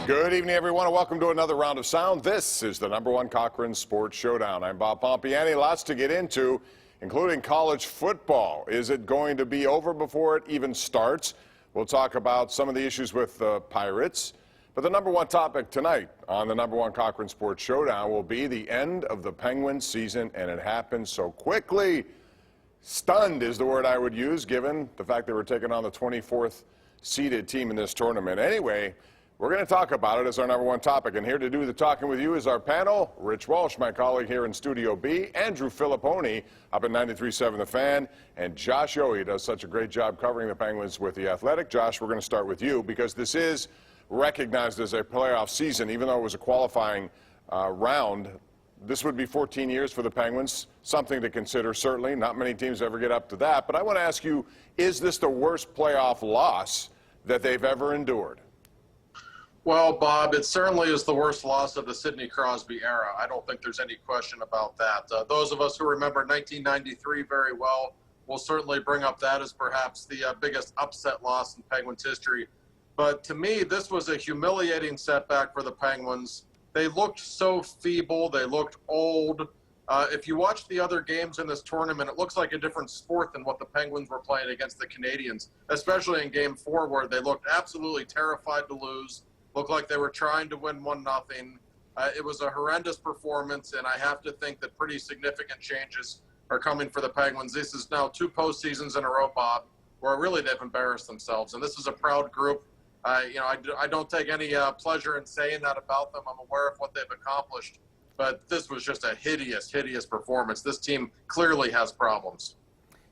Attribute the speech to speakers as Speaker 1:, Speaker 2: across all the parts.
Speaker 1: Good evening, everyone, and welcome to another round of sound. This is the #1 Cochran Sports Showdown. I'm Bob Pompeani. Lots to get into, including college football. Is it going to be over before it even starts? We'll talk about some of the issues with the Pirates. But the #1 topic tonight on the #1 Cochran Sports Showdown will be the end of the Penguins season, and it happened so quickly. Stunned is the word I would use, given the fact they were taking on the 24th seeded team in this tournament. Anyway, we're going to talk about it as our #1 topic. And here to do the talking with you is our panel. Rich Walsh, my colleague here in Studio B, Andrew Fillipponi up at 93.7 The Fan, and Josh Yohe does such a great job covering the Penguins with The Athletic. Josh, we're going to start with you because this is recognized as a playoff season, even though it was a qualifying round. This would be 14 years for the Penguins, something to consider, certainly. Not many teams ever get up to that. But I want to ask you, is this the worst playoff loss that they've ever endured?
Speaker 2: Well, Bob, it certainly is the worst loss of the Sidney Crosby era. I don't think there's any question about that. Those of us who remember 1993 very well will certainly bring up that as perhaps the biggest upset loss in Penguins history. But to me, this was a humiliating setback for the Penguins. They looked so feeble. They looked old. If you watch the other games in this tournament, it looks like a different sport than what the Penguins were playing against the Canadians, especially in Game 4 where they looked absolutely terrified to lose, looked like they were trying to win 1-0. It was a horrendous performance, and I have to think that pretty significant changes are coming for the Penguins. This is now 2 postseasons in a row, Bob, where really they've embarrassed themselves, and this is a proud group. I don't take any pleasure in saying that about them. I'm aware of what they've accomplished, but this was just a hideous, hideous performance. This team clearly has problems.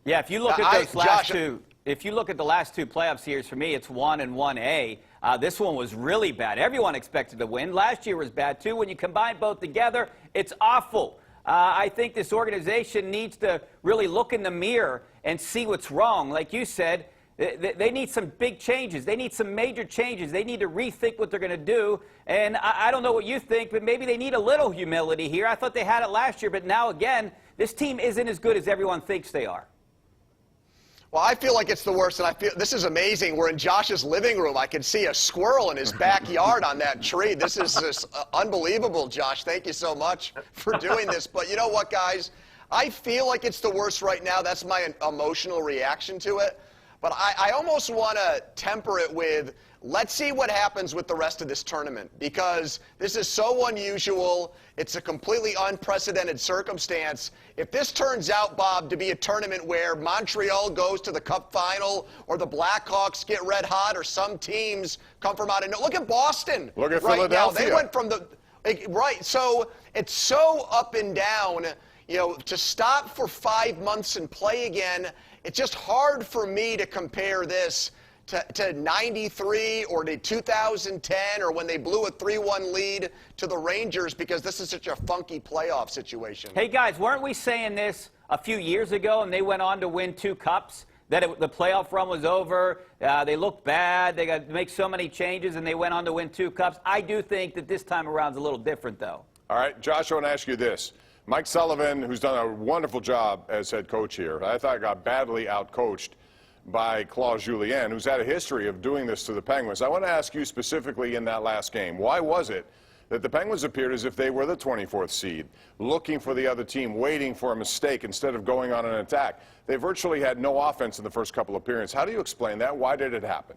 Speaker 3: Yeah, if you look at those last two, if you look at the last 2 playoff series, for me, it's 1 and 1A. This one was really bad. Everyone expected to win. Last year was bad, too. When you combine both together, it's awful. I think this organization needs to really look in the mirror and see what's wrong. Like you said, they need some big changes. They need some major changes. They need to rethink what they're going to do. And I don't know what you think, but maybe they need a little humility here. I thought they had it last year, but now, again, this team isn't as good as everyone thinks they are.
Speaker 4: Well, I feel like it's the worst, and I feel this is amazing. We're in Josh's living room. I can see a squirrel in his backyard on that tree. This is just unbelievable, Josh. Thank you so much for doing this. But you know what, guys? I feel like it's the worst right now. That's my emotional reaction to it. But I almost want to temper it with, let's see what happens with the rest of this tournament, because this is so unusual. It's a completely unprecedented circumstance. If this turns out, Bob, to be a tournament where Montreal goes to the Cup final or the Blackhawks get red hot or some teams come from out of nowhere. Look at Boston.
Speaker 1: Look at
Speaker 4: right
Speaker 1: Philadelphia.
Speaker 4: Now. They went from the – right. So it's so up and down. You know, to stop for 5 months and play again, it's just hard for me to compare this to 93 or to 2010 or when they blew a 3-1 lead to the Rangers, because this is such a funky playoff situation.
Speaker 3: Hey, guys, weren't we saying this a few years ago, and they went on to win 2 cups, that the playoff run was over, they looked bad, they got to make so many changes, and they went on to win 2 cups? I do think that this time around is a little different, though.
Speaker 1: All right, Josh, I want to ask you this. Mike Sullivan, who's done a wonderful job as head coach here, I thought got badly outcoached by Claude Julien, who's had a history of doing this to the Penguins. I want to ask you specifically in that last game, why was it that the Penguins appeared as if they were the 24th seed, looking for the other team, waiting for a mistake instead of going on an attack? They virtually had no offense in the first couple of periods. How do you explain that? Why did it happen?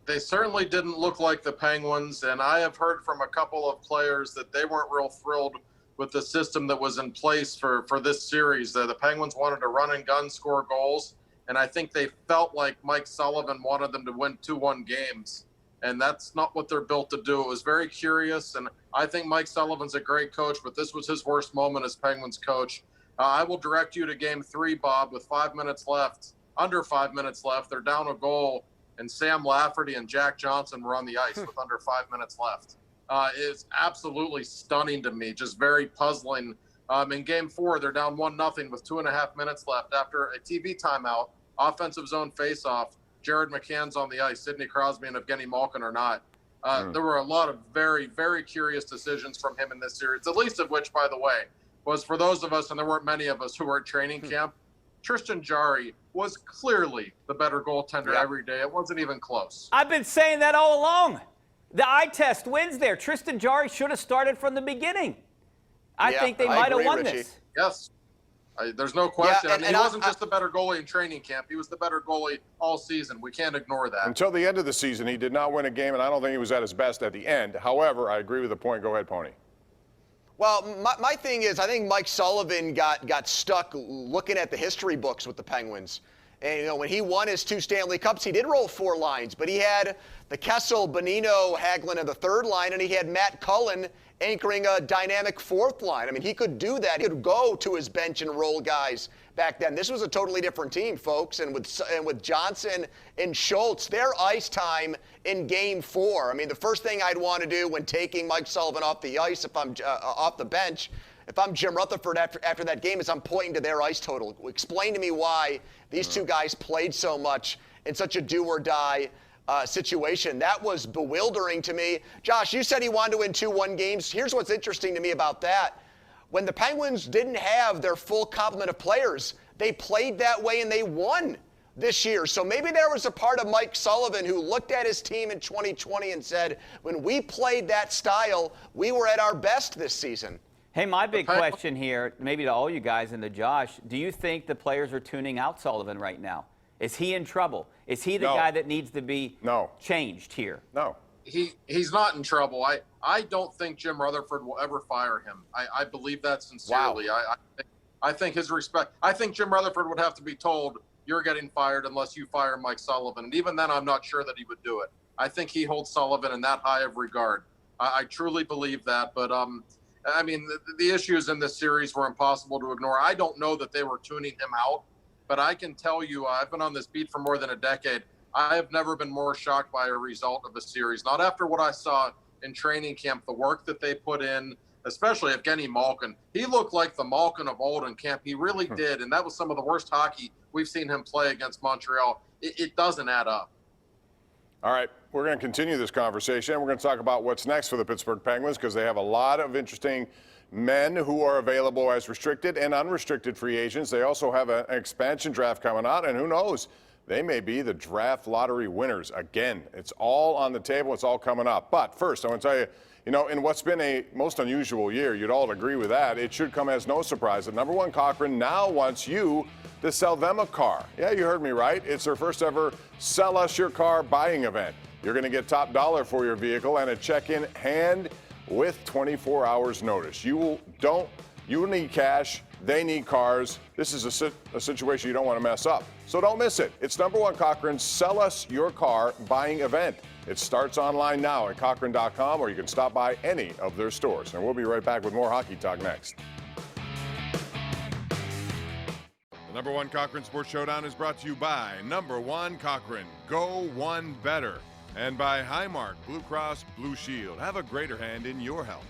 Speaker 2: They certainly didn't look like the Penguins, and I have heard from a couple of players that they weren't real thrilled with the system that was in place for this series. The Penguins wanted to run and gun, score goals, and I think they felt like Mike Sullivan wanted them to win 2-1 games, and that's not what they're built to do. It was very curious, and I think Mike Sullivan's a great coach, but this was his worst moment as Penguins coach. I will direct you to Game 3, Bob, with 5 minutes left, under 5 minutes left. They're down a goal, and Sam Lafferty and Jack Johnson were on the ice with under 5 minutes left. Is absolutely stunning to me, just very puzzling. In Game 4, they're down 1-0 with 2.5 minutes left after a TV timeout, offensive zone faceoff. Jared McCann's on the ice. Sidney Crosby and Evgeny Malkin are not. There were a lot of very, very curious decisions from him in this series, the least of which, by the way, was for those of us, and there weren't many of us who were at training camp, Tristan Jarry was clearly the better goaltender every day. It wasn't even close.
Speaker 3: I've been saying that all along. The eye test wins there. Tristan Jarry should have started from the beginning. I think they might have won this.
Speaker 2: Yes. There's no question.
Speaker 4: Yeah,
Speaker 2: I mean, he wasn't just the better goalie in training camp. He was the better goalie all seain. We can't ignore that.
Speaker 1: Until the end of the season, he did not win a game, and I don't think he was at his best at the end. However, I agree with the point. Go ahead, Pony.
Speaker 4: Well, my thing is, I think Mike Sullivan got stuck looking at the history books with the Penguins. And, you know, when he won his 2 Stanley Cups, he did roll 4 lines, but he had the Kessel, Bonino, Hagelin in the 3rd line, and he had Matt Cullen anchoring a dynamic 4th line. I mean, he could do that. He could go to his bench and roll guys back then. This was a totally different team, folks. And with Johnson and Schultz, their ice time in Game 4. I mean, the first thing I'd want to do when taking Mike Sullivan off the ice, if I'm off the bench, if I'm Jim Rutherford after that game, is I'm pointing to their ice total. Explain to me why these 2 guys played so much in such a do-or-die situation. That was bewildering to me. Josh, you said he wanted to win 2-1 games. Here's what's interesting to me about that. When the Penguins didn't have their full complement of players, they played that way and they won this year. So maybe there was a part of Mike Sullivan who looked at his team in 2020 and said, when we played that style, we were at our best this season.
Speaker 3: Hey, my big question here, maybe to all you guys and to Josh, do you think the players are tuning out Sullivan right now? Is he in trouble? Is he the guy that needs to be changed here?
Speaker 1: No.
Speaker 2: He's not in trouble. I don't think Jim Rutherford will ever fire him. I believe that sincerely.
Speaker 4: Wow.
Speaker 2: I think his respect. I think Jim Rutherford would have to be told, you're getting fired unless you fire Mike Sullivan. And even then, I'm not sure that he would do it. I think he holds Sullivan in that high of regard. I truly believe that. But I mean, the issues in this series were impossible to ignore. I don't know that they were tuning him out, but I can tell you, I've been on this beat for more than a decade. I have never been more shocked by a result of a series. Not after what I saw in training camp, the work that they put in, especially Evgeny Malkin. He looked like the Malkin of old in camp. He really did, and that was some of the worst hockey we've seen him play against Montreal. It doesn't add up.
Speaker 1: All right, we're going to continue this conversation. We're going to talk about what's next for the Pittsburgh Penguins because they have a lot of interesting men who are available as restricted and unrestricted free agents. They also have an expansion draft coming out, and who knows, they may be the draft lottery winners again. It's all on the table. It's all coming up. But first, I want to tell you, you know, in what's been a most unusual year, you'd all agree with that, it should come as no surprise that number 1 Cochran now wants you to sell them a car. Yeah, you heard me right. It's their first ever Sell Us Your Car buying event. You're going to get top dollar for your vehicle and a check-in hand with 24 hours notice. You need cash. They need cars. This is a situation you don't want to mess up. So don't miss it. It's number 1 Cochran's Sell Us Your Car buying event. It starts online now at Cochran.com, or you can stop by any of their stores. And we'll be right back with more Hockey Talk next. The number 1 Cochran Sports Showdown is brought to you by number 1 Cochran. Go one better. And by Highmark Blue Cross Blue Shield. Have a greater hand in your health.